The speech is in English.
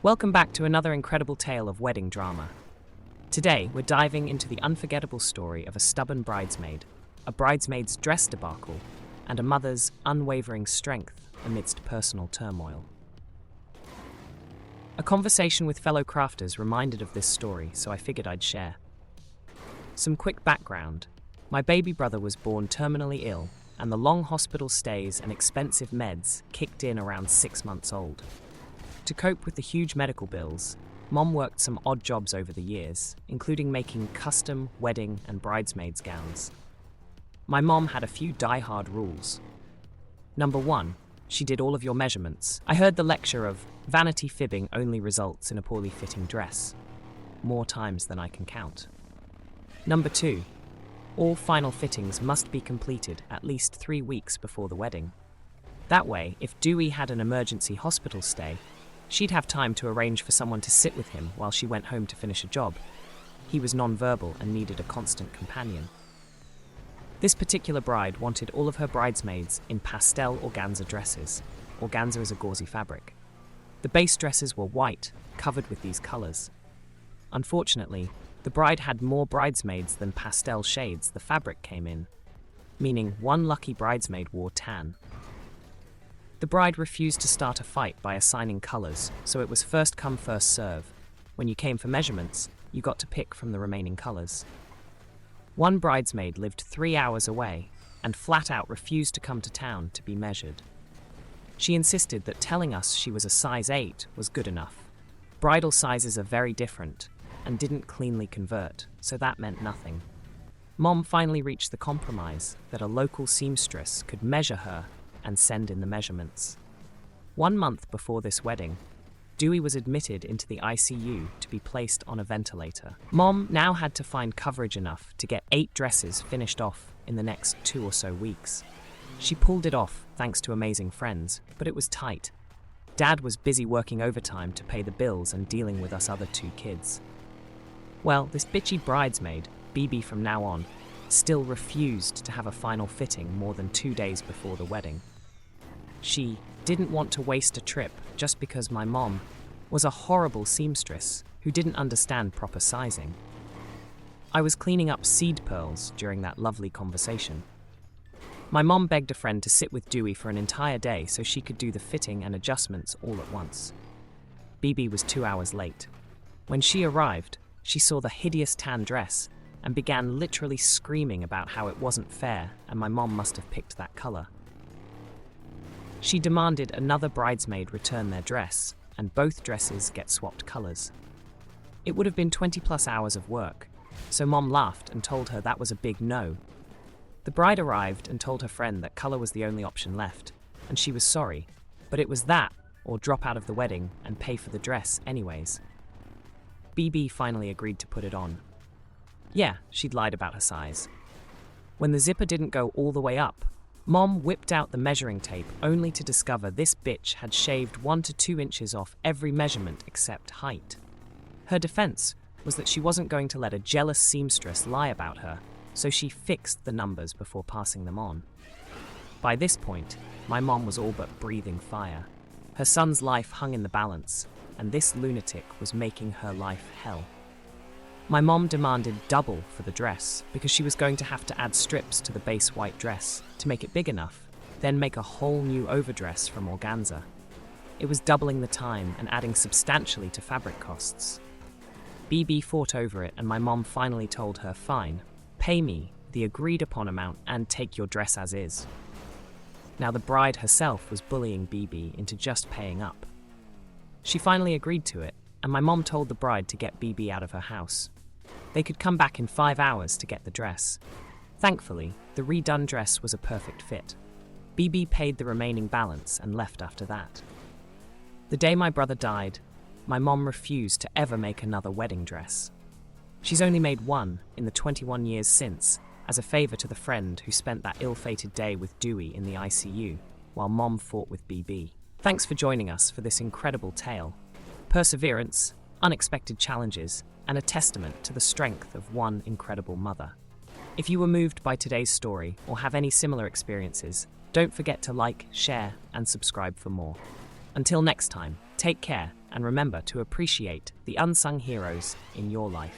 Welcome back to another incredible tale of wedding drama. Today, we're diving into the unforgettable story of a stubborn bridesmaid, a bridesmaid's dress debacle, and a mother's unwavering strength amidst personal turmoil. A conversation with fellow crafters reminded of this story, so I figured I'd share. Some quick background. My baby brother was born terminally ill, and the long hospital stays and expensive meds kicked in around 6 months old. To cope with the huge medical bills, Mom worked some odd jobs over the years, including making custom wedding and bridesmaids gowns. My mom had a few die-hard rules. Number 1, she did all of your measurements. I heard the lecture of vanity fibbing only results in a poorly fitting dress, more times than I can count. Number 2, all final fittings must be completed at least 3 weeks before the wedding. That way, if Dewey had an emergency hospital stay, she'd have time to arrange for someone to sit with him while she went home to finish a job. He was non-verbal and needed a constant companion. This particular bride wanted all of her bridesmaids in pastel organza dresses. Organza is a gauzy fabric. The base dresses were white, covered with these colors. Unfortunately, the bride had more bridesmaids than pastel shades the fabric came in, meaning one lucky bridesmaid wore tan. The bride refused to start a fight by assigning colors, so it was first come, first serve. When you came for measurements, you got to pick from the remaining colors. One bridesmaid lived 3 hours away and flat out refused to come to town to be measured. She insisted that telling us she was a size 8 was good enough. Bridal sizes are very different and didn't cleanly convert, so that meant nothing. Mom finally reached the compromise that a local seamstress could measure her and send in the measurements. 1 month before this wedding, Dewey was admitted into the ICU to be placed on a ventilator. Mom now had to find coverage enough to get 8 dresses finished off in the next 2 or so weeks. She pulled it off thanks to amazing friends, but it was tight. Dad was busy working overtime to pay the bills and dealing with us other 2 kids. Well, this bitchy bridesmaid, BB from now on, still refused to have a final fitting more than 2 days before the wedding. She didn't want to waste a trip just because my mom was a horrible seamstress who didn't understand proper sizing. I was cleaning up seed pearls during that lovely conversation. My mom begged a friend to sit with Dewey for an entire day so she could do the fitting and adjustments all at once. BB was 2 hours late. When she arrived, she saw the hideous tan dress and began literally screaming about how it wasn't fair and my mom must have picked that color. She demanded another bridesmaid return their dress and both dresses get swapped colors. It would have been 20+ hours of work, so Mom laughed and told her that was a big no. The bride arrived and told her friend that color was the only option left, and she was sorry, but it was that or drop out of the wedding and pay for the dress anyways. BB finally agreed to put it on. Yeah, she'd lied about her size. When the zipper didn't go all the way up, Mom whipped out the measuring tape only to discover this bitch had shaved 1 to 2 inches off every measurement except height. Her defense was that she wasn't going to let a jealous seamstress lie about her, so she fixed the numbers before passing them on. By this point, my mom was all but breathing fire. Her son's life hung in the balance, and this lunatic was making her life hell. My mom demanded double for the dress because she was going to have to add strips to the base white dress to make it big enough, then make a whole new overdress from organza. It was doubling the time and adding substantially to fabric costs. BB fought over it and my mom finally told her, fine, pay me the agreed upon amount and take your dress as is. Now the bride herself was bullying BB into just paying up. She finally agreed to it, and my mom told the bride to get BB out of her house. They could come back in 5 hours to get the dress. Thankfully, the redone dress was a perfect fit. BB paid the remaining balance and left after that. The day my brother died, my mom refused to ever make another wedding dress. She's only made one in the 21 years since, as a favor to the friend who spent that ill-fated day with Dewey in the ICU, while Mom fought with BB. Thanks for joining us for this incredible tale. Perseverance, unexpected challenges, and a testament to the strength of one incredible mother. If you were moved by today's story or have any similar experiences, don't forget to like, share, and subscribe for more. Until next time, take care and remember to appreciate the unsung heroes in your life.